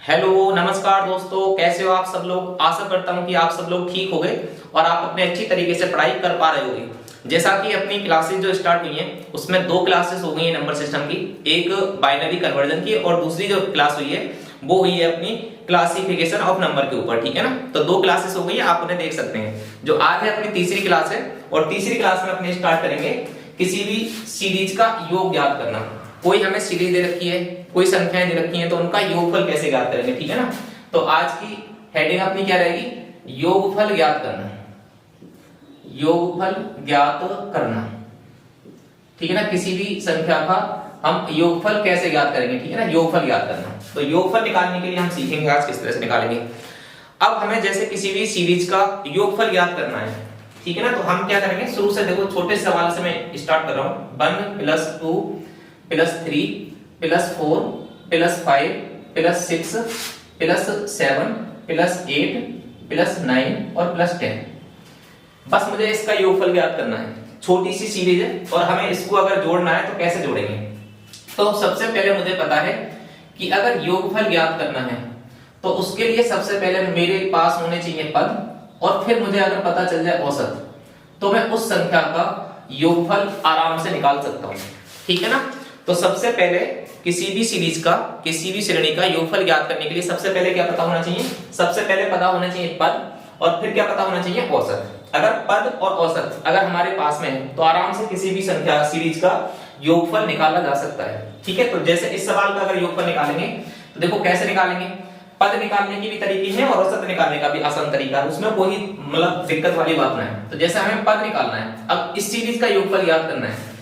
Hello नमस्कार दोस्तों, कैसे हो आप सब लोग। आशा करता हूं कि आप सब लोग ठीक हो गए और आप अपने अच्छी तरीके से पढ़ाई कर पा रहे होंगे। जैसा कि अपनी क्लासेस जो स्टार्ट हुई हैं उसमें दो क्लासेस हो गई हैं नंबर सिस्टम की, एक बाइनरी कन्वर्जन की और दूसरी जो क्लास हुई है वो हुई है अपनी क्लासिफिकेशन ऑफ नंबर के ऊपर। ठीक है ना, तो दो क्लासेस हो गई है, आप उन्हें देख सकते हैं। जो आज है अपनी तीसरी क्लास है और तीसरी क्लास में अपने स्टार्ट करेंगे किसी भी सीरीज का योग ज्ञात करना। कोई हमें सीरीज दे रखी है, कोई संख्याएं दे रखी हैं, तो उनका योगफल कैसे ज्ञात करेंगे। ठीक है ना, तो आज की हेडिंग अपनी क्या रहेगी, योगफल ज्ञात करना। योगफल ज्ञात करना, ठीक है ना, किसी भी संख्या का हम योगफल कैसे ज्ञात करेंगे। ठीक है ना, योगफल ज्ञात करना। तो योगफल निकालने के लिए हम सीखेंगे आज किस तरह से निकालेंगे। अब हमें जैसे किसी भी सीरीज का योगफल ज्ञात करना है, ठीक है ना, तो हम क्या करेंगे, शुरू से देखो छोटे सवाल से मैं स्टार्ट कर रहा हूं। 1 + 2 + 3 + 4 + 5 + 6 + 7 + 8 + 9 और +10। बस मुझे इसका योगफल ज्ञात करना है। छोटी सी सीरीज है और हमें इसको अगर जोड़ना है तो कैसे जोड़ेंगे। तो सबसे पहले मुझे पता है कि अगर योगफल ज्ञात करना है तो उसके लिए सबसे पहले मेरे पास होने चाहिए पद, और फिर मुझे अगर पता चल जाए औसत तो मैं उस संख्या का योगफल आराम से निकाल सकता हूं। ठीक है ना, तो सबसे पहले किसी भी सीरीज का, किसी भी श्रेणी का योगफल ज्ञात करने के लिए सबसे पहले क्या पता होना चाहिए, सबसे पहले पता होना चाहिए पद, और फिर क्या पता होना चाहिए औसत। अगर पद और औसत अगर हमारे पास में है तो आराम से किसी भी संख्या सीरीज का योगफल निकाला जा सकता है। ठीक है, तो जैसे इस सवाल का अगर योगफल निकालेंगे तो देखो कैसे निकालेंगे। पद निकालने की भी तरीके हैं और औसत निकालने का भी आसान तरीका है, उसमें कोई मतलब दिक्कत वाली बात नहीं है। तो जैसे हमें पद निकालना है, अब इस सीरीज का योगफल ज्ञात करना है।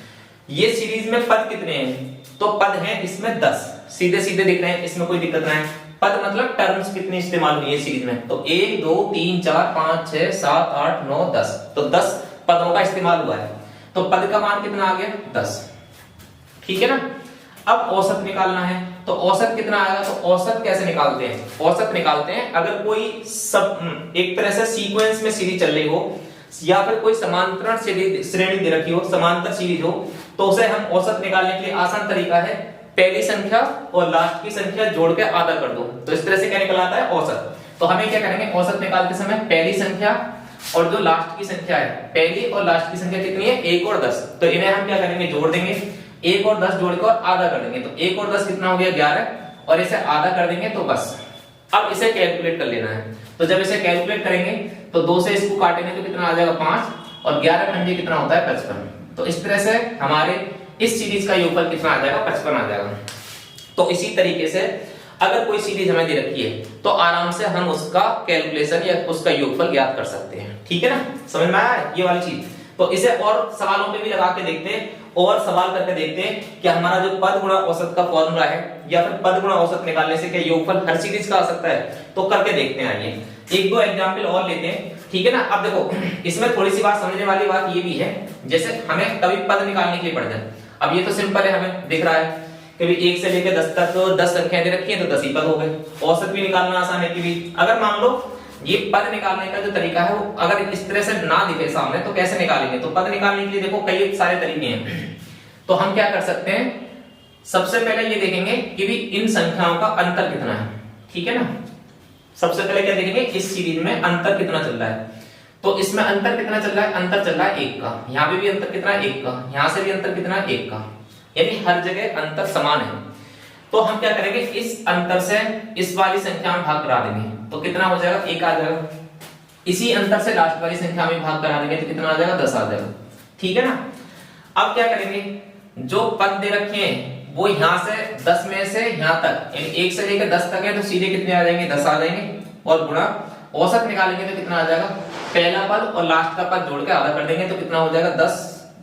ये सीरीज में पद कितने हैं, तो पद हैं इसमें 10, सीधे सीधे दिख रहे हैं, इसमें कोई दिक्कत नहीं है। पद मतलब टर्म्स कितनी इस्तेमाल हुई है सीरीज में, तो 1 2 3 4 5 6 7 8 9 10, तो 10 पदों का इस्तेमाल हुआ है। तो पद का मान कितना आ गया, 10। ठीक है ना, अब औसत निकालना है, तो औसत कितना आएगा, तो औसत कैसे निकालते हैं, औसत निकालते हैं अगर कोई सब एक तरह से सीक्वेंस में सीरीज चल रही हो या फिर कोई समांतर श्रेणी दे रखी हो, समांतर सीरीज हो, तो उसे हम औसत निकालने के लिए आसान तरीका है, पहली संख्या और लास्ट की संख्या जोड़ के आधा कर दो, तो इस तरह से क्या निकल आता है, औसत। तो हमें क्या करेंगे, औसत निकालते समय पहली संख्या और जो लास्ट की संख्या है, पहली और लास्ट की संख्या कितनी है, 1 और 10, तो इन्हें हम क्या करेंगे, जोड़ देंगे। 1 और 10 जोड़ के और आधा कर देंगे, तो 1 और 10 कितना हो गया, 11, और इसे आधा कर देंगे तो बस। अब इसे कैलकुलेट कर लेना है, तो जब इसे कैलकुलेट करेंगे तो 2 से इसको काटेंगे तो कितना आ जाएगा, 5, और 11 खंडे कितना होता है, 55। तो इस तरह से हमारे इस सीरीज का योगफल कितना आ जाएगा, 55 आ जाएगा। तो इसी तरीके से अगर कोई सीरीज हमें दे रखी है तो आराम से हम उसका कैलकुलेशन या उसका योगफल ज्ञात कर सकते हैं। ठीक है ना, समझ में आया ये वाली चीज। तो इसे और सवालों पे भी लगा के देखते हैं और सवाल करके देखते हैं कि हमारा जो पद गुणा औसत का फॉर्मूला है या फिर पद गुणा औसत निकालने से क्या योगफल हर सीरीज का आ सकता है, तो करके देखते हैं। आइए एक दो एग्जांपल और लेते हैं। ठीक है ना, अब देखो इसमें थोड़ी सी बात समझने वाली बात ये भी है, जैसे हमें कभी पद निकालने के लिए पड़ जाए। अब ये तो सिंपल है, हमें दिख रहा है कि 1 से लेकर 10 तक तो 10 संख्याएं दे रखी हैं तो 10 ही पद हो गए। औसत भी निकालना आसान है कि भी अगर मान लो ये पद निकालने का जो तरीका है वो अगर इस तरह से ना दिखे सामने तो कैसे निकालेंगे, तो पद निकालने के लिए देखो कई सारे तरीके हैं। तो हम क्या कर सकते हैं, सबसे पहले ये देखेंगे कि भी इन संख्याओं का अंतर कितना है। ठीक है ना, सबसे पहले क्या देखेंगे, इस सीरीज में अंतर कितना चल रहा है, तो इसमें अंतर कितना चल रहा है, अंतर चल रहा है 1 का, यहाँ पे भी अंतर कितना है 1 का, यहाँ से भी अंतर कितना है 1 का, यानी हर जगह अंतर समान है। तो हम क्या करेंगे, इस अंतर से इस वाली संख्या में भाग करा देंगे तो कितना हो जाएगा, 1 आ जाएगा। इसी अंतर से लास्ट वाली संख्या में भाग करा देंगे तो कितना आ जाएगा, 10 आ जाएगा। ठीक है ना, अब क्या करेंगे, जो पद दे रखे हैं वो यहां से 10 में से यहां तक, यानी 1 से लेकर 10 तक है, तो सीधे कितने आ जाएंगे, 10 आ जाएंगे, और गुणा औसत निकालेंगे तो कितना आ जाएगा, पहला पद और लास्ट का पद जोड़ के आधा कर देंगे तो कितना हो जाएगा, 10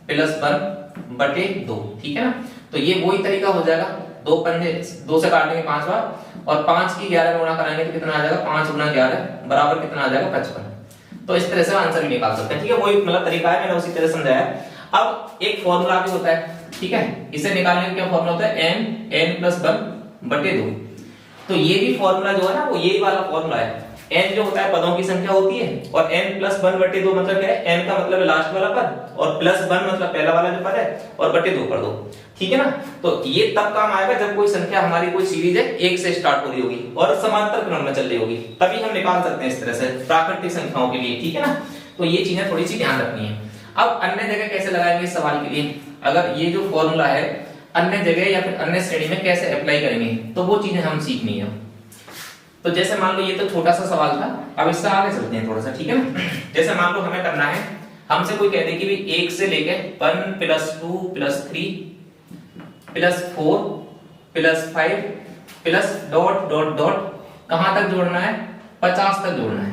+ 1/2। ठीक है ना, तो ये वही तरीका हो जाएगा, 2 पंजे 2 से काटेंगे 5 बार, और 5 की 11 में गुणा कराएंगे तो कितना आ जाएगा, 5 × 11 बराबर कितना आ जाएगा, 55। तो इस तरह से आंसर भी निकाल सकते हैं। ठीक है, वही मतलब तरीका है, मैंने उसी तरह समझाया। अब एक फॉर्मूला भी होता है, ठीक है, इसे निकालने का क्या फॉर्मूला होता है, n + 1/2। तो ये भी फॉर्मूला जो है ना वो यही वाला फॉर्मूला है, n जो होता है पदों की संख्या होती है, और n प्लस 1/2 मतलब क्या है, n का मतलब है लास्ट वाला पद, और प्लस 1 मतलब पहला वाला जो पद है, और बटे 2 कर दो, ठीक है ना। तो ये तब काम आएगा जब कोई संख्या हमारी कोई सीरीज है 1 से स्टार्ट हो रही होगी और समांतर क्रम में चल रही होगी, तभी हम निकाल सकते हैं इस तरह से प्राकृतिक संख्याओं के लिए, ठीक है ना। तो ये चीजें थोड़ी सी ध्यान रखनी है। अब अन्य जगह कैसे लगाएंगे इस सवाल के लिए, अगर ये जो फॉर्मूला है अन्य जगह या फिर अन्य श्रेणी में कैसे अप्लाई करेंगे, तो वो चीजें हम सीखनी है। तो जैसे मान लो ये तो छोटा सा सवाल था, अब इससे आगे चलते हैं थोड़ा सा, ठीक है ना। जैसे मान लो हमें करना है, हमसे कोई कहते कि भी 1 से लेके 1 + 2 + 3 + 4 + 5 प्लस डॉट डॉट डॉट कहां तक जोड़ना है, 50 तक जोड़ना है।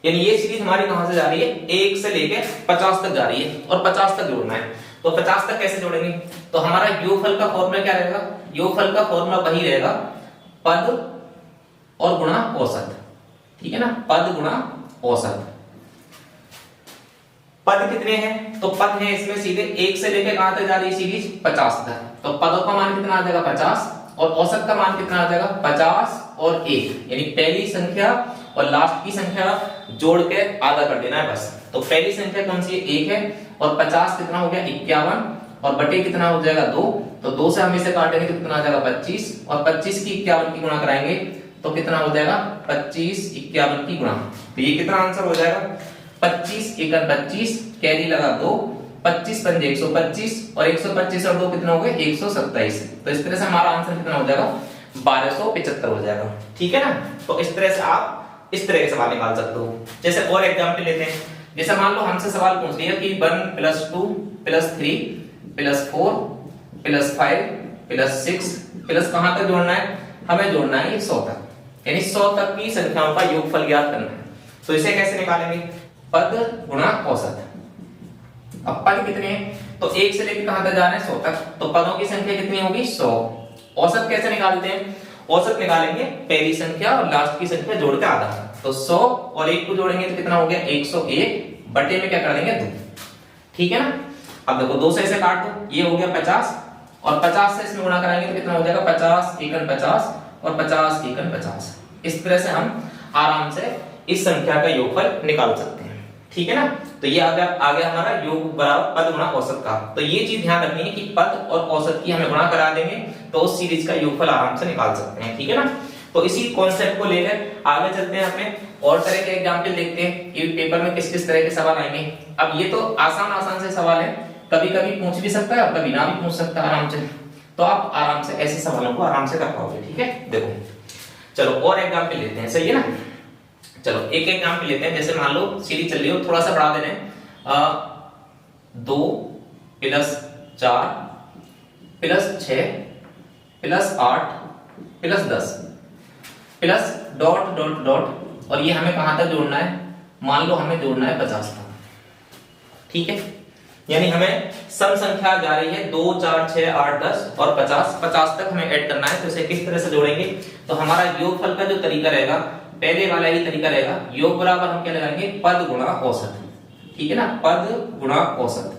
यानी ये सीरीज हमारी कहां से जा रही है, 1 से लेके 50 तक जा रही है और 50 तक जोड़ना है। तो 50 तक कैसे जोड़ेंगे, तो हमारा योगफल का फॉर्मूला क्या रहेगा, योगफल का फॉर्मूला वही रहेगा पद और गुणा औसत, ठीक है ना, पद गुणा औसत। पद कितने हैं, तो पद है इसमें सीधे 1 से लेके कहां तक जा रही है सीरीज, 50 तक। तो पदों का मान कितना आ जाएगा 50, और औसत का मान कितना आ जाएगा 50 और 1, यानी पहली संख्या और लास्ट की संख्या जोड़ के आधा कर देना है बस। तो पहली संख्या कौन सी है, 1 है, और 50 कितना हो गया 51, और बटे कितना हो जाएगा 2, तो 2 से हम इसे काटेंगे तो कितना आ जाएगा 25, और 25 की 51 की गुणा कराएंगे तो कितना हो जाएगा 25 51 की गुणा। तो ये कितना आंसर हो जाएगा 25 × 25, कैरी लगा 2, 25 × 5 125, और 125 और 2 कितना हो गए 127। तो इस तरह से हमारा आंसर कितना हो जाएगा 1275 हो जाएगा, ठीक है ना। तो इस तरह से आप इस तरह के सवाल निकाल सकते हो। जैसे और एग्जांपल लेते हैं, जैसे मान लो हमसे सवाल पूछ लिया कि 1 + 2 + 3 + 4 + 5 + 6 प्लस कहां तक जोड़ना है, हमें जोड़ना है 100 तक, यानी 100 तक की संख्याओं का योगफल ज्ञात करना है। तो इसे कैसे निकालेंगे, पद गुणा औसत। अब पद कितने हैं, तो 1 से लेकर कहां तक जा रहे हैं 100 तक, तो पदों की संख्या कितनी होगी 100। औसत कैसे निकालते हैं, औसत निकालेंगे पहली संख्या और लास्ट की संख्या जोड़ के आधा, तो 100 और 1 को जोड़ेंगे तो कितना हो गया 101, बटे में क्या कर देंगे 2, ठीक है ना। अब देखो 2 से इसे काट दो, ये हो गया 50, और 50 से इसमें गुणा कराएंगे तो कितना हो जाएगा 50 × 50 और 50 × 50। इस तरह से हम आराम से इस संख्या का योगफल निकाल सकते हैं, ठीक है ना। तो ये आ गया हमारा योग बराबर पद गुणा औसत का। तो ये चीज ध्यान रखनी है कि पद और औसत की हमें गुणा करा देंगे तो उस सीरीज का योगफल आराम से निकाल सकते हैं, ठीक है ना। तो इसी कॉन्सेप्ट को लेकर आगे चलते हैं, अपने और तरह के एग्जाम्पल देखते हैं कि पेपर में किस किस तरह के सवाल आएंगे। अब ये तो आसान से सवाल है, कभी कभी पूछ भी सकता है और कभी ना भी पूछ सकता है आराम से, तो आप आराम से ऐसे सवालों को आराम से कर पाओगे, ठीक है। देखो चलो और एग्जाम्पल लेते हैं, सही है ना। चलो एक एग्जाम्पल लेते हैं, जैसे मान लो सीरीज चल रही हो, थोड़ा सा बढ़ा दे रहे हैं 2 + 4 + 6 + 8 + 10 प्लस डॉट डॉट डॉट, और ये हमें कहां तक जोड़ना है, मान लो हमें जोड़ना है 50 तक, ठीक है। यानी हमें सम संख्या जा रही है 2 4 6 8 10 और 50 तक हमें ऐड करना है। तो इसे किस तरह से जोड़ेंगे, तो हमारा योगफल का जो तरीका रहेगा पहले वाला ही तरीका रहेगा, योग बराबर हम क्या लगाएंगे पद गुणा औसत, ठीक है ना, पद गुणा औसत।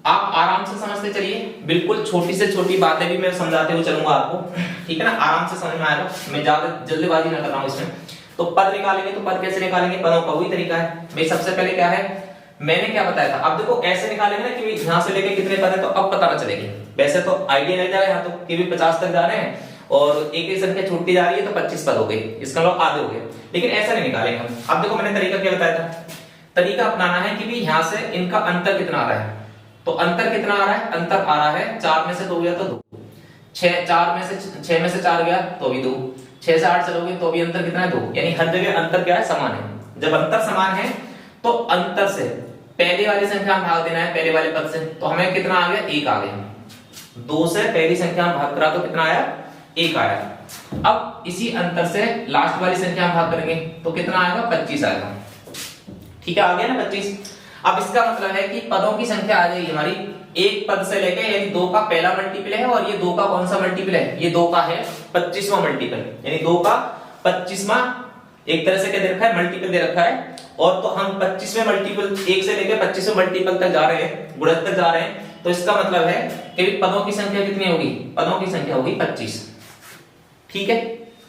आप आराम से समझते चलिए, बिल्कुल छोटी से छोटी बातें भी मैं समझाते हुए चलूंगा आपको, ठीक है ना, आराम से समझ में आएगा, मैं ज्यादा जल्दीबाजी ना कर रहा हूं इसमें। तो पद निकालेंगे, तो पद कैसे निकालेंगे, पदों का वही तरीका है भाई। सबसे पहले क्या है, मैंने क्या बताया था, अब देखो ऐसे निकालेंगे ना कि यहां से लेके कितने पद है, तो अब पता ना चलेगी। वैसे तो आइडिया नहीं जाएगा, यहाँ तो कि भी 50 तक जा रहे हैं और एक ही संख्या छूटती जा रही है तो 25 पद हो गए, इसका मतलब आधे हो गए, लेकिन ऐसा नहीं निकालेंगे हम। अब देखो मैंने तरीका क्या बताया था, तरीका अपनाना है कि भी यहां से इनका अंतर कितना आ रहा है, तो अंतर कितना आ रहा है, अंतर आ रहा है 4 में से 2 गया तो 2, 6 में से 4 गया तो भी 2, 6 से 8 चलोगे तो भी अंतर कितना है 2, यानी हर जगह अंतर क्या है समान है। जब अंतर समान है तो अंतर से पहले वाली संख्या में भाग देना है, पहले वाले पद से, तो हमें कितना आ गया 1 आ गया। 2 से पहली संख्या में भाग करा तो कितना आया 1 आया। अब इसी अंतर से लास्ट वाली संख्या में भाग करेंगे तो कितना आएगा 25 आएगा, ठीक है, आ गया ना 25। अब इसका मतलब है कि पदों की संख्या आ जाएगी हमारी एक पद से लेके, यानी 2 का पहला मल्टीपल है, और ये 2 का कौन सा मल्टीपल है, ये 2 का है 25वां मल्टीपल, यानी 2 का 25वां एक तरह से क्या दे रखा है मल्टीपल दे रखा है। और तो हम 25वें मल्टीपल 1 से लेके 25वें मल्टीपल तक जा रहे हैं, गुणक तक जा रहे हैं, तो इसका मतलब है कि पदों की संख्या कितनी होगी, पदों की संख्या होगी 25, ठीक है।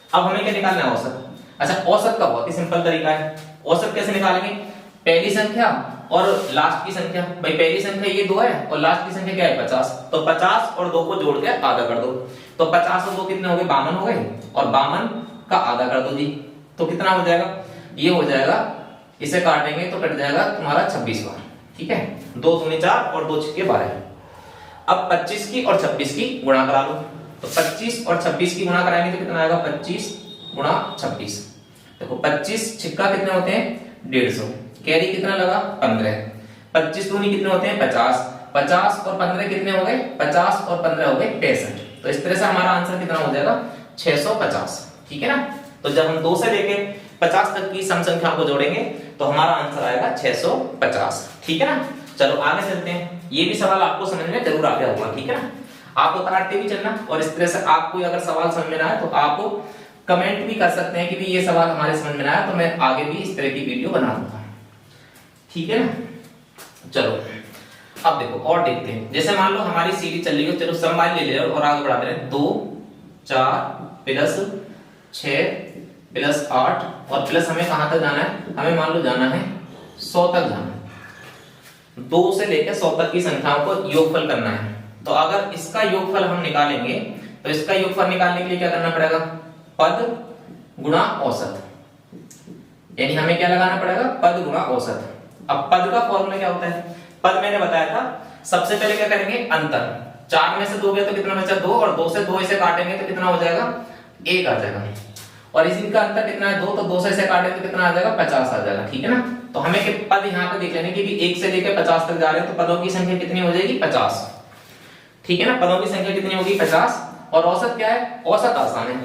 अब हमें क्या निकालना है, औसत। अच्छा, औसत का बहुत ही सिंपल तरीका है। औसत कैसे निकालेंगे, पहली संख्या और लास्ट की संख्या। भाई पहली संख्या ये 2 है और लास्ट की संख्या क्या है 50, तो 50 और 2 को जोड़ के आधा कर दो, तो 50 और 2 कितने हो गए 52 हो गए, और 52 का आधा कर दो जी, तो कितना हो जाएगा, ये हो जाएगा, इसे काटेंगे तो कट जाएगा तुम्हारा 26 बार। ठीक है, 2 दूनी 4 और 2 छक्के 12। अब 25 की और 26 की गुणा करा लो, तो 25 और 26 की गुणा कराएंगे तो कितना आएगा 25 गुणा 26। देखो 25 छिक्का कितने होते हैं 150, कैरी कितना लगा 15, 25 दूनी कितने होते हैं 50, 50 और 15 कितने हो गए 50 और 15 हो गए 65। तो इस तरह से हमारा आंसर कितना हो जाएगा 650। ठीक है ना, तो जब हम 2 से लेके 50 तक की सम संख्याओं को जोड़ेंगे तो हमारा आंसर आएगा 650। ठीक है ना, चलो आगे चलते हैं। ये भी सवाल आपको समझ में जरूर आ गया होगा। ठीक है ना, आप उतारते भी चलना, और इस तरह से आपको अगर सवाल समझ में ना आए तो आप कमेंट भी कर सकते हैं कि भी ये सवाल हमारे समझ में ना आया, तो मैं आगे भी इस तरह की वीडियो बना दूंगा। ठीक है ना, चलो अब देखो और देखते हैं। जैसे मान लो हमारी सीरीज चल रही है, चलो सम ले ले और आगे बढ़ाते रहे। 2 4 प्लस 6 प्लस 8 और प्लस हमें कहां तक जाना है, हमें मान लो जाना है 100 तक जाना है। 2 से लेकर 100 तक की संख्याओं को योगफल करना है। तो अगर इसका योगफल हम निकालेंगे तो इसका योगफल निकालने के लिए क्या करना पड़ेगा, पद गुणा औसत, यानी हमें क्या लगाना पड़ेगा पद गुणा औसत। अब पद का फॉर्मूला क्या होता है, पद मैंने बताया था, सबसे पहले क्या करेंगे अंतर, 4 में से 2 गया तो कितना बचा 2, और 2 से 2 इसे काटेंगे तो कितना हो जाएगा 1 आ जाएगा, और इनका अंतर कितना है 2, तो 2 से इसे काटेंगे तो कितना आ जाएगा 50 आ जाएगा। ठीक है ना, तो हमें पद यहाँ पे देख लेने की 1 से लेकर 50 तक जा रहे हैं, तो पदों की संख्या कितनी हो जाएगी 50। ठीक है ना, पदों की संख्या कितनी होगी 50, और औसत क्या है, औसत आसान है,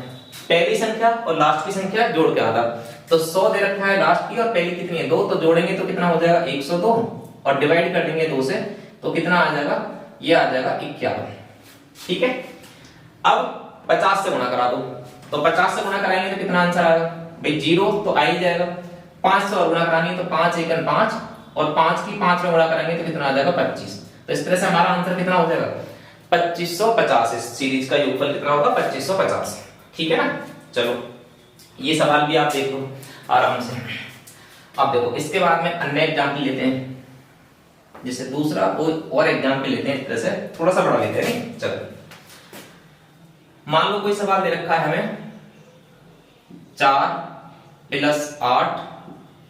पहली संख्या और लास्ट की संख्या जोड़ के आधा। तो 100 दे रखा है लास्ट की और पहली कितनी है 2, तो जोड़ेंगे तो कितना हो जाएगा 102, और डिवाइड कर देंगे 2 से तो कितना आ जाएगा, ये आ जाएगा 51। ठीक है, अब 50 से गुणा करा दो, तो 50 से गुणा कराएंगे तो कितना आंसर आएगा भाई 0 तो आ ही जाएगा। 5 से और गुणा करानी है तो 5 एकन 5, और 5 की 5 में गुणा कराएंगे तो कितना आ जाएगा 25। तो इस तरह से हमारा आंसर कितना हो जाएगा 2550। इस सीरीज का योगफल कितना होगा 2550। ठीक है ना, चलो ये सवाल भी आप देख लो आराम से। अब देखो इसके बाद में अन्य एग्जाम्पल लेते हैं, जैसे दूसरा कोई और एग्जाम्पल लेते हैं, इस तरह से थोड़ा सा बड़ा लेते हैं। नहीं चलो, मान लो कोई सवाल दे रखा है हमें 4 plus 8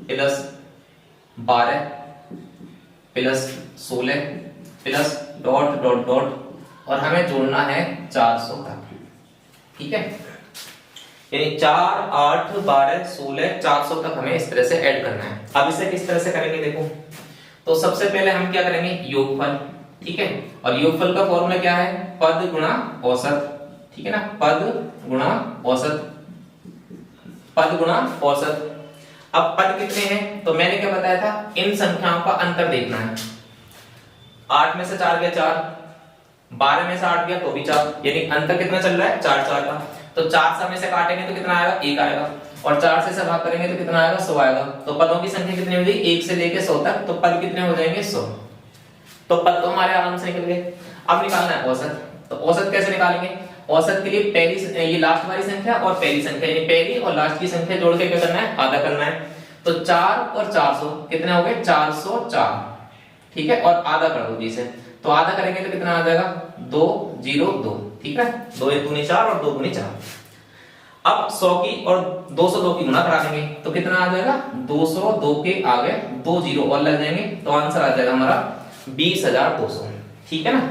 plus 12 plus 16 plus dot dot dot, और हमें जोड़ना है 400 तक। ठीक है, यानी 4 8 12 16 400 तक हमें इस तरह से ऐड करना है। अब इसे किस तरह से करेंगे देखो, तो सबसे पहले हम क्या करेंगे योगफल। ठीक है, और योगफल का फॉर्मूला क्या है पद गुणा औसत। ठीक है ना, पद गुणा औसत, पद गुणा औसत। अब पद कितने हैं, तो मैंने क्या बताया था, इन संख्याओं का अंतर देखना है। 8 में से 4 गया 4, 12 में से 8 गया तो भी 4, यानी अंतर कितना चल रहा है 4 4 का। तो 4 में से काटेंगे तो कितना आएगा 1 आएगा, और 4 से भाग करेंगे तो कितना आएगा 100 आएगा। तो पदों की संख्या कितनी हो जाएगी 1 से लेके 100 तक, तो पद कितने हो जाएंगे 100। तो पद तो हमारे आराम से निकल गए। अब निकालना है औसत, तो औसत कैसे निकालेंगे, औसत के लिए पहली ये लास्ट वाली संख्या और पहली संख्या, यानी पहली और लास्ट की संख्या जोड़ के क्या करना है आधा करना है। तो 4 और 400 कितने हो गए 404। ठीक है, और आधा कर दो जी से, तो आधा करेंगे तो कितना आ जाएगा 202। ठीक है, 2 1 दूनी 4 और 2 दूनी 4। अब 100 की और 202 की गुणा करा देंगे तो कितना आ जाएगा 202 के आगे 2 जीरो और लग जाएंगे, तो आंसर आ जाएगा हमारा 20200। ठीक है ना,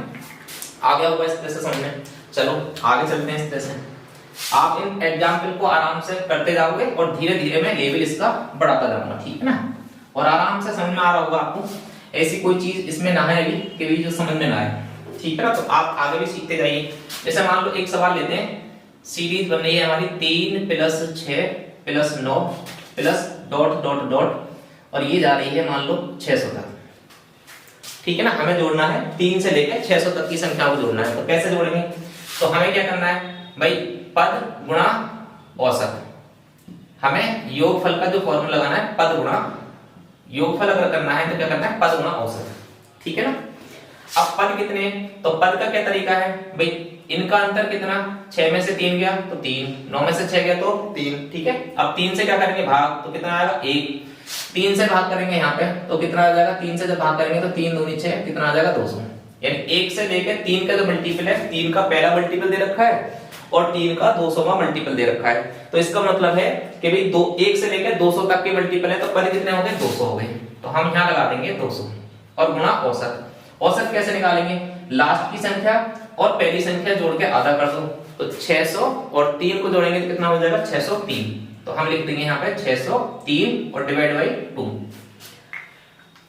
आ गया होगा इस तरह से समझ में। चलो आगे चलते हैं। इस तरह से आप इन एग्जाम्पल को आराम से करते जाओगे और धीरे धीरे मैं लेवल इसका बढ़ाता जाऊंगा। ठीक है ना, और आराम से समझ में आ रहा होगा आपको, ऐसी कोई चीज इसमें ना है अभी कि भी जो समझ में ना आए। ठीक है ना, तो आप आगे भी सीखते जाइए। जैसे मान लो एक सवाल लेते हैं, सीरीज बन रही है हमारी 3 plus 6 plus 9 plus dot dot dot, और ये जा रही है मान लो 600 तक। ठीक है ना, हमें जोड़ना है 3 से लेकर 600 तक की संख्या को जोड़ना है। तो कैसे जोड़ेंगे, तो हमें क्या करना है भाई पद गुणा औसत। हमें योगफल का जो फॉर्मूला लगाना है पद गुणा योगफल अगर करना है तो क्या करना है पद गुणा औसत। ठीक है ना, अब पद कितने हैं, तो पद का क्या तरीका है भाई इनका अंतर कितना, 6 में से 3 गया तो 3, 9 में से 6 गया तो 3, ठीक है। अब 3 से क्या करेंगे भाग, तो कितना आएगा 1, 3 से भाग करेंगे यहाँ पे तो कितना आ जाएगा, 3 से जब भाग करेंगे तो 3 दूनी 6, कितना आ जाएगा 200। यानी 1 से लेके 3 का जो मल्टीपल है, 3 का पहला मल्टीपल दे रखा है और 3 का 200वां मल्टीपल दे रखा है। तो इसका मतलब है कि भाई 1 से लेकर 200 तक के मल्टीपल है तो पद कितने हो गए, 200 हो गए। तो हम यहाँ लगा देंगे 200 और गुणा औसत। औसत कैसे निकालेंगे, लास्ट की संख्या और पहली संख्या जोड़ के आधा कर दो, तो 600 और 3 को जोड़ेंगे तो कितना हो जाएगा 603। तो हम लिख देंगे यहाँ पे 603 और डिवाइड बाई 2।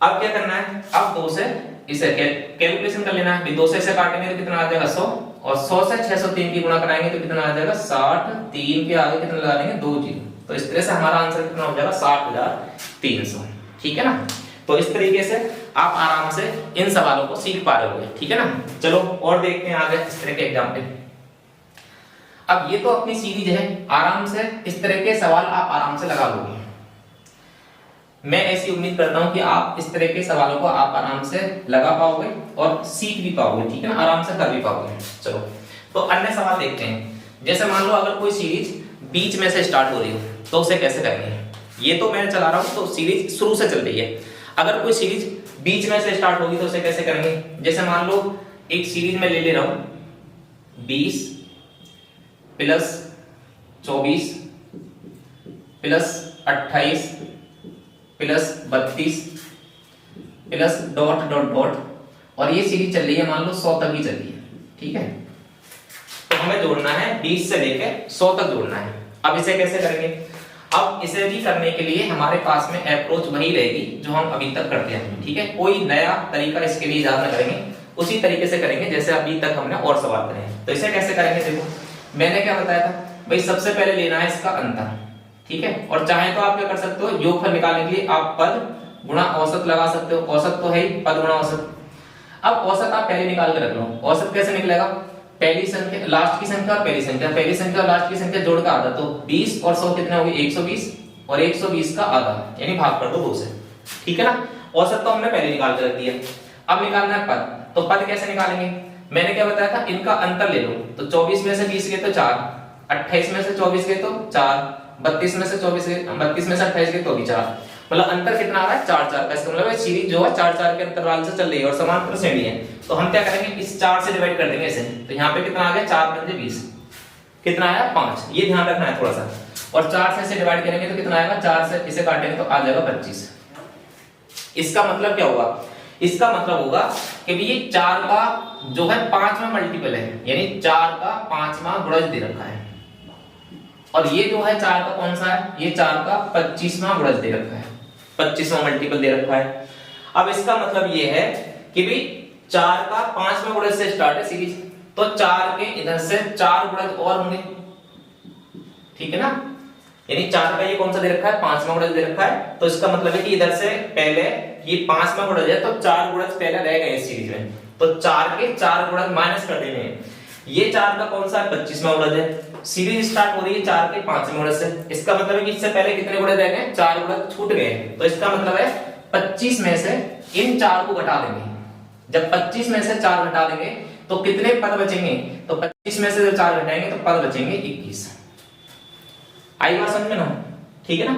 अब क्या करना है, अब 2 से इसे कैलकुलेशन कर लेना है। 2 से इसे काटेंगे तो कितना आ जाएगा 100 और 100 से 603 की गुणा कराएंगे तो कितना आ जाएगा 60। 3 के आगे कितना लगा देंगे 2 जीरो। तो इस तरह से हमारा आंसर कितना हो जाएगा 60,300, ठीक है ना। तो इस तरीके से आप आराम से इन सवालों को सीख पा रहे होगे, ठीक है ना। चलो और देखते हैं आगे इस तरह के एग्जाम्पल। अब ये तो अपनी सीरीज है, आराम से इस तरह के सवाल आप आराम से लगा लोगे। मैं ऐसी उम्मीद करता हूं कि आप इस तरह के सवालों को आप आराम से लगा पाओगे और सीख भी पाओगे, ठीक है ना, आराम से कर भी पाओगे। चलो तो अन्य सवाल देखते हैं। जैसे मान लो अगर कोई सीरीज बीच में से स्टार्ट हो रही हो तो उसे कैसे करेंगे। ये तो मैं चला रहा हूं तो सीरीज शुरू से चल रही है। अगर कोई सीरीज बीच में से स्टार्ट होगी तो उसे कैसे करेंगे। जैसे मान लो एक सीरीज में ले रहा हूं 20 plus 24 plus 28 plus 32 plus dot dot dot, और ये सीरीज चल रही है मान लो 100 तक ही चल रही है, ठीक है। तो हमें जोड़ना है 20 से लेकर 100 तक जोड़ना है। अब इसे कैसे करेंगे, अब इसे भी करने के लिए हमारे पास में अप्रोच वही रहेगी जो हम अभी तक करते हैं, ठीक है। कोई नया तरीका इसके लिए इजाद न करेंगे, उसी तरीके से करेंगे जैसे अभी तक हमने और सवाल करे हैं। तो इसे कैसे करेंगे, देखो मैंने क्या बताया था भाई, सबसे पहले लेना है इसका अंतर, ठीक है। और चाहे तो आप क्या कर सकते हो, योगफल निकालने के लिए आप पद गुणा औसत लगा सकते हो। औसत तो है ही, पद गुणा औसत। अब औसत आप पहले निकाल के रख लो। औसत कैसे निकलेगा, पहली संख्या लास्ट की संख्या और पहली संख्या, पहली संख्या और लास्ट की संख्या जोड़ का आधा, तो 20 और 100 कितने हो गए 120 और 120 का आधा यानी भाग कर दो 2 से, ठीक है ना। औसत तो हमने पहले निकाल के रख दिया। अब निकालना है पद, तो पद कैसे निकालेंगे, मैंने क्या बताया था, इनका अंतर ले लो। तो 24 में से 20 गए तो 4, 28 में से 24 गए तो 4, 32 में से 24 गए, 32 में से 28 गए तो भी 4, मतलब अंतर कितना आ रहा है 4 4 का। इसका मतलब है सीरीज जो है 4 4 के अंतराल से चल रही है और समांतर श्रेणी है। तो हम क्या करेंगे, इस 4 से डिवाइड कर देंगे इसे। तो यहाँ पे कितना आ गया 4 पंजे 20, कितना आया 5, ये ध्यान रखना है थोड़ा सा। और 4 से इसे डिवाइड करेंगे तो कितना आएगा, 4 से इसे काटेंगे तो आ जाएगा 25। इसका मतलब क्या होगा, इसका मतलब होगा कि भी ये 4 का जो है 5वां मल्टीपल है, यानी 4 का 5वां गुणज दे रखा है। और ये जो है 4 का कौन सा है, ये 4 का 25वां गुणज दे रखा है, 25वां मल्टीपल दे रखा है। अब इसका मतलब ये है कि भाई 4 का 5वां गुणज से स्टार्ट है सीरीज, तो 4 के इधर से 4 गुणज और होंगे, ठीक है ना। यानी 4 का ये कौन सा दे रखा है 5वां गुणज दे रखा है। तो इसका मतलब है कि इधर से पहले ये 5वां गुणज है तो 4 गुणज पहले रह गए इस सीरीज में, तो 4 के 4 गुणज माइनस कर देने हैं। ये 4 का कौन सा है 25वां गुणज है। सीरीज स्टार्ट हो रही है 4 के 5वें गुणज से, इसका मतलब है कि इससे पहले कितने गुणज रह गए 4 गुणज छूट गए। तो इसका मतलब है 25 में से इन 4 को घटा देंगे। जब 25 में से 4 घटा देंगे तो कितने पद बचेंगे, तो 25 में से जब 4 घटाएंगे तो पद बचेंगे 21। आई बात समझ में ना, ठीक है ना।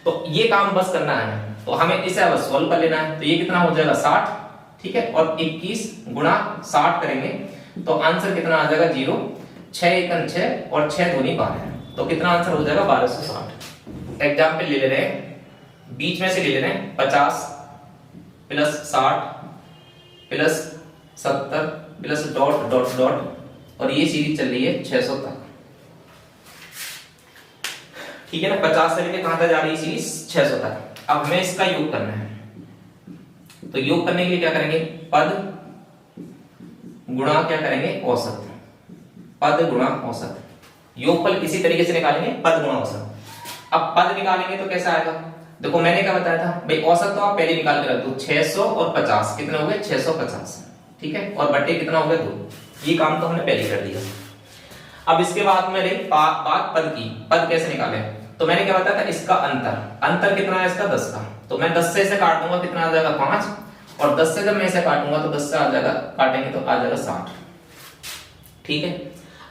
तो ये काम बस करना है, तो हमें इसे अब सॉल्व कर लेना है। तो ये कितना हो जाएगा 60, ठीक है, और 21 गुणा 60 करेंगे तो आंसर कितना आ जाएगा 0, 6 एकम 6 और 6 दूनी 12, तो कितना आंसर हो जाएगा 1260। एग्जाम्पल ले ले रहे हैं, बीच में से ले ले रहे हैं 50 plus 60 plus 70 plus dot dot dot, और ये सीरीज चल रही है 600 तक, ठीक है ना। 50 से लेके कहां तक जा रही है सीरीज 600 तक। अब हमें इसका योग करना है, तो योग करने के लिए क्या करेंगे, पद गुणा क्या करेंगे औसत, पद गुणा औसत। योगफल इसी तरीके से निकालेंगे, पद गुणा औसत। अब पद निकालेंगे तो कैसा आएगा, देखो मैंने क्या बताया था भाई, औसत तो आप पहले निकाल के रख दो, 600 और 50 कितने हो गए 650, ठीक है, और बटे कितना हो गया 2। ये काम तो हमने पहले कर दिया। अब इसके बाद में रही बात पद की, पद कैसे निकाले। तो मैंने क्या बताया था, इसका अंतर कितना है इसका 10 का, तो मैं 10 से इसे काट दूंगा कितना आ जाएगा 5, और 10 से जब मैं इसे काटूंगा तो 10 से आ जाएगा, काटेंगे तो आ जाएगा 60, ठीक है।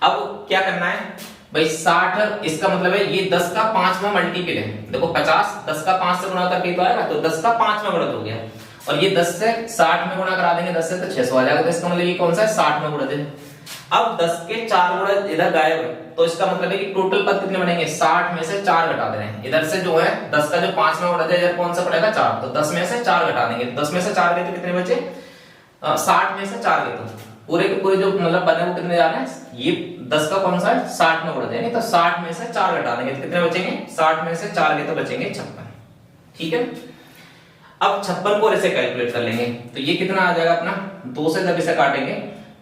अब क्या करना है भाई, 60 इसका मतलब है ये 10 का 5वां मल्टीपल है। देखो 50 10 का 5 से गुणा करके तो आएगा, तो 10 का 5वां गुणज हो गया, और ये 10 से 60 में गुणा करा देंगे 10 से, तो 600 आ जाएगा। तो इसका मतलब ये कौन सा है, 60 में गुणज है। अब 10 के 4 गुणज इधर गायब है, तो इसका मतलब है कि टोटल पद कितने बनेंगे, 60 में से 4 घटा दे रहे हैं। इधर से जो है 10 का जो 5वां गुणज है इधर कौन सा पड़ेगा, 4, तो 10 में से 4 घटा देंगे। 10 में से 4 गए तो कितने बचे, 60 में से 4 गए तो पूरे के पूरे जो मतलब बने वो कितने जा रहे हैं, ये 10 का कौन सा है, 60 में गुणज है, तो 60 में से 4 घटा देंगे तो कितने बचेंगे, 60 में से 4 गए तो बचेंगे 56। ठीक है। अब 56 को ऐसे कैलकुलेट कर लेंगे, तो ये कितना आ जाएगा अपना, 2 से जब इसे काटेंगे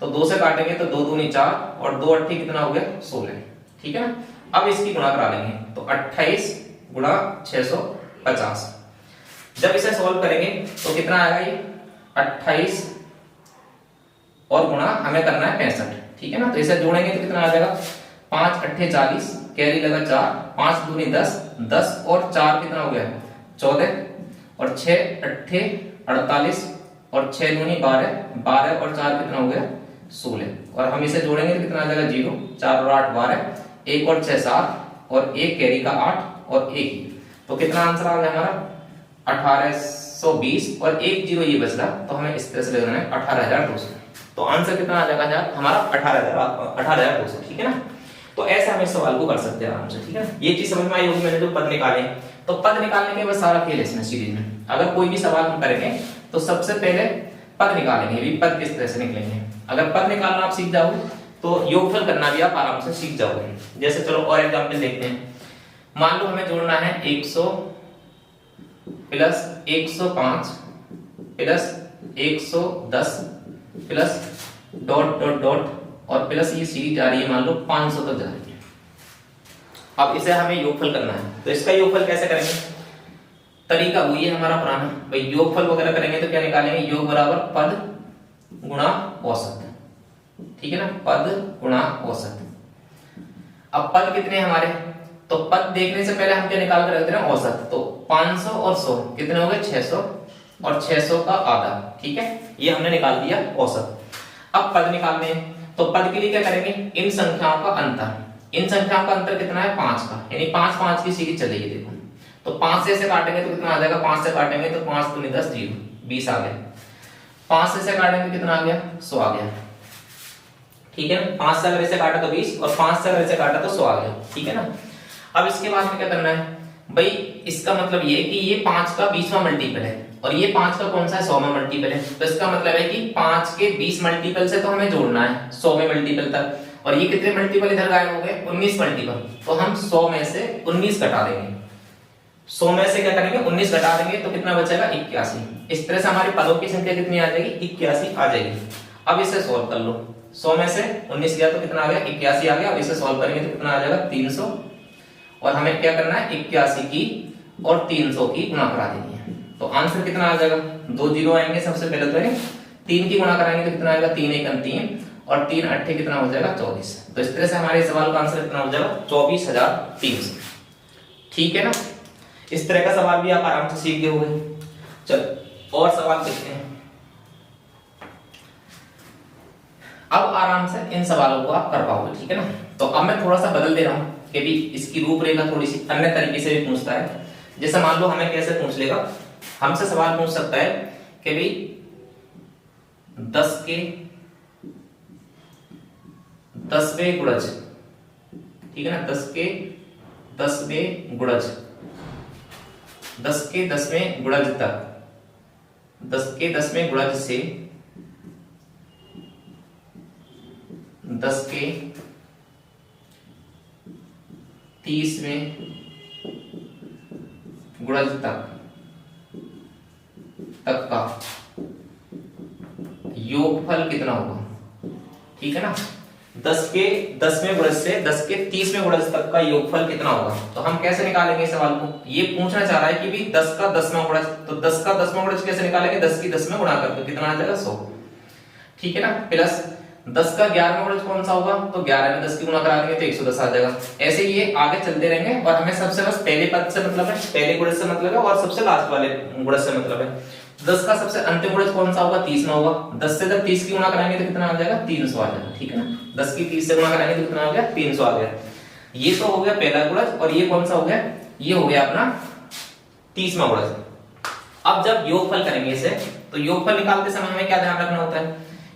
तो 2 से काटेंगे तो 2 दूनी 4 और 2 अट्ठी कितना हो गया, 16। ठीक है ना। अब इसकी गुणा करा लेंगे, तो 28 गुणा 650। जब इसे सॉल्व करेंगे तो कितना आएगा, ये 28 और गुणा हमें करना है 65। ठीक है ना। तो इसे जोड़ेंगे तो कितना आ जाएगा, 5 अट्ठे 40, कैरी लगा 4, 5 दूनी 10, 10 और 4 कितना हो गया 14, और 6 अट्ठे 48, और 6 दूनी 12, 12 और 4 कितना हो गया 16, और हम इसे जोड़ेंगे तो कितना आ जाएगा 0, 4 और 8 12, 1 और 6 7, और 1 कैरी का 8 और 1 ही, तो कितना आंसर आ गया हमारा 1820, और 1 0 ये बच रहा, तो हमें इस तरह से लेना है 18200। तो आंसर कितना आ जाएगा हमारा 18200। ठीक है ना। तो ऐसे हम इस सवाल को कर सकते हैं आराम से। ठीक है, ये चीज समझ में आई होगी, मैंने जो पद निकाले, तो पद निकालने के बाद सारा खेल है इसमें सीरीज में। अगर कोई भी सवाल हम करेंगे तो सबसे पहले पद निकालेंगे, भी पद किस तरह से निकलेंगे। अगर पद निकालना आप सीख जाओगे तो योगफल करना भी आप आराम से सीख जाओगे। जैसे चलो और एग्जांपल देखते हैं। मान लो हमें जोड़ना है 100 plus 105 plus 110 plus dot dot dot और प्लस ये सीरीज आ रही है मान लो 500 तक जा रही है। अब इसे हमें योगफल करना है, तो इसका योगफल कैसे करेंगे, तरीका वही है हमारा पुराना भाई। योगफल वगैरह करेंगे तो क्या निकालेंगे, योग बराबर पद गुणा औसत। ठीक है ना, पद गुणा औसत। अब पद कितने हैं हमारे, तो पद देखने से पहले हम क्या निकाल कर रखते हैं, औसत। तो 500 और 100 कितने हो गए 600, और 600 का आधा। ठीक है, ये हमने निकाल दिया औसत। अब पद निकालने हैं, तो पद के लिए क्या करेंगे, इन संख्याओं का अंतर। इन संख्याओं का अंतर कितना है 5 का, यानी 5 5 की सीरीज चलेगी। देखो तो 5 से काटेंगे तो कितना आ जाएगा, 5 से काटेंगे तो 5 दूनी 10 0 20 आ गया। 5 से काटेंगे तो कितना आ गया 100 आ गया। ठीक है ना, 5 से अगर इसे काटा तो 20, और 5 से अगर इसे काटा तो 100 आ गया। ठीक है ना। अब इसके बाद में क्या करना है भाई, इसका मतलब ये कि ये 5 का 20वां मल्टीपल है, और ये 5 का कौन सा है 100वां मल्टीपल है। तो इसका मतलब है कि 5 के 20 मल्टीपल से तो हमें जोड़ना है 100वें मल्टीपल तक, और ये कितने मल्टीपल इधर गायब हो गए 19 मल्टीपल। तो हम 100 में से 19 घटा देंगे, 100 में से क्या करेंगे 19 घटा देंगे तो कितना बचेगा 81। इस तरह से हमारे पदों की संख्या कितनी आ जाएगी 81 आ जाएगी। अब इसे सॉल्व कर लो, 100 में से 19 गया तो कितना आ गया 81 आ गया। अब इसे सॉल्व करेंगे तो कितना आ जाएगा 300, और हमें क्या करना है 81 की और 300 की गुणा करा देनी है। तो आंसर कितना आ जाएगा, 2 जीरो आएंगे सबसे पहले, तो 3 की गुणा कराएंगे तो कितना आएगा 3 1 3, और 3 अट्ठे कितना हो जाएगा 24। तो इस तरह से हमारे सवाल का आंसर कितना हो जाएगा 24300। ठीक है ना। इस तरह का सवाल भी आप आराम से सीख गए होंगे। चलो और सवाल देखते हैं। अब आराम से इन सवालों को आप कर पाओगे। ठीक है ना। तो अब मैं थोड़ा सा बदल दे रहा हूं कि भी इसकी रूपरेखा थोड़ी सी अन्य तरीके से भी पूछता है। जैसे मान लो हमें कैसे पूछ लेगा, हमसे सवाल पूछ सकता है कि भी 10 के 10वें गुणज, ठीक है ना, 10 के 10वें गुणज, 10 के 10वें गुणज तक, 10 के 10वें गुणज से 10 के 30वें गुणज तक का योगफल कितना होगा। ठीक है ना। 10 के 10वें गुणज से 10 के 30वें गुणज तक का योगफल कितना होगा। तो हम कैसे निकालेंगे सवाल को, ये पूछना चाह रहा है कि भी 10 का 10वां गुणज, तो 10 का 10वां गुणज कैसे निकालेंगे, 10 की 10 में गुणा कर तो कितना आ जाएगा 100। ठीक है ना। प्लस 10 का 11वां गुणज कौन सा होगा, तो 11 में 10 की गुणा करा देंगे तो 110 आ जाएगा। ऐसे ये आगे चलते रहेंगे, और हमें सबसे बस पहले पद से मतलब है, पहले गुणज से मतलब है, और सबसे लास्ट वाले गुणज से मतलब है। 10 का सबसे अंतिम गुणज कौन सा होगा? 30 में होगा। 10 से जब 30 की गुणा कराएंगे तो कितना आ जाएगा? 300 आ जाएगा, ठीक है ना। 10 की 30 से गुणा कराएंगे तो कितना आ गया? 300 आ गया। ये तो हो गया पहला गुणज, और ये कौन सा हो गया? ये हो गया अपना 30वां गुणज। अब जब योगफल करेंगे इसे, तो योगफल निकालते समय हमें क्या ध्यान रखना होता है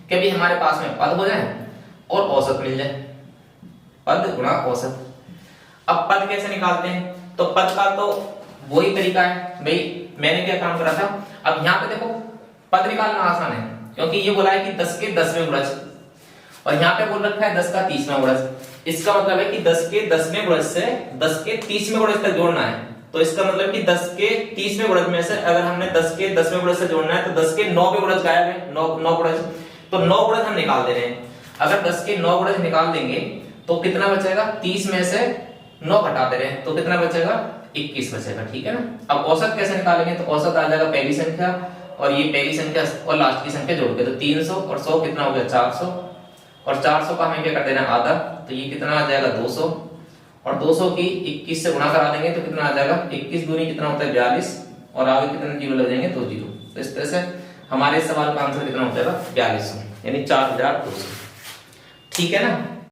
कि अभी हमारे पास में पद हो जाए और औसत मिल जाए, पद गुणा औसत। अब पद कैसे निकालते हैं? तो पद का तो वही तरीका है भाई, मैंने क्या काम करा था। अब यहाँ पे देखो पद निकालना आसान है, क्योंकि ये बोला है कि 10 के 10वें गुणज, और यहाँ पे बोल रखा है 10 का 30वां गुणज। इसका मतलब है कि 10 के 10वें गुणज से 10 के 30वें गुणज तक जोड़ना है। तो इसका मतलब कि 10 के 30वें गुणज में से अगर हमने 10 के 10वें गुणज से जोड़ना है तो 10 के 9वें गुणज गायब है, 9 गुणज, तो 9 गुणज हम निकाल दे रहे हैं। अगर 10 के 9 गुणज निकाल देंगे तो कितना बचेगा? 30 में से 9 घटा दे रहे हैं तो कितना बचेगा? 21 बचेगा, ठीक है ना। अब औसत कैसे निकालेंगे? तो औसत आ जाएगा पहली संख्या और ये पहली संख्या और लास्ट की संख्या जोड़ के, तो 300 और 100 कितना हो गया? 400, और 400 का हमें क्या कर देना? आधा, तो ये कितना आ जाएगा? 200, और 200 की 21 से गुणा करा देंगे तो कितना आ जाएगा? 21 दूनी कितना होता है? 42, और आगे कितने जीरो लग जाएंगे? 2 जीरो। तो इस तरह से हमारे सवाल का आंसर कितना हो जाएगा? 4200, यानी 4200, ठीक है ना।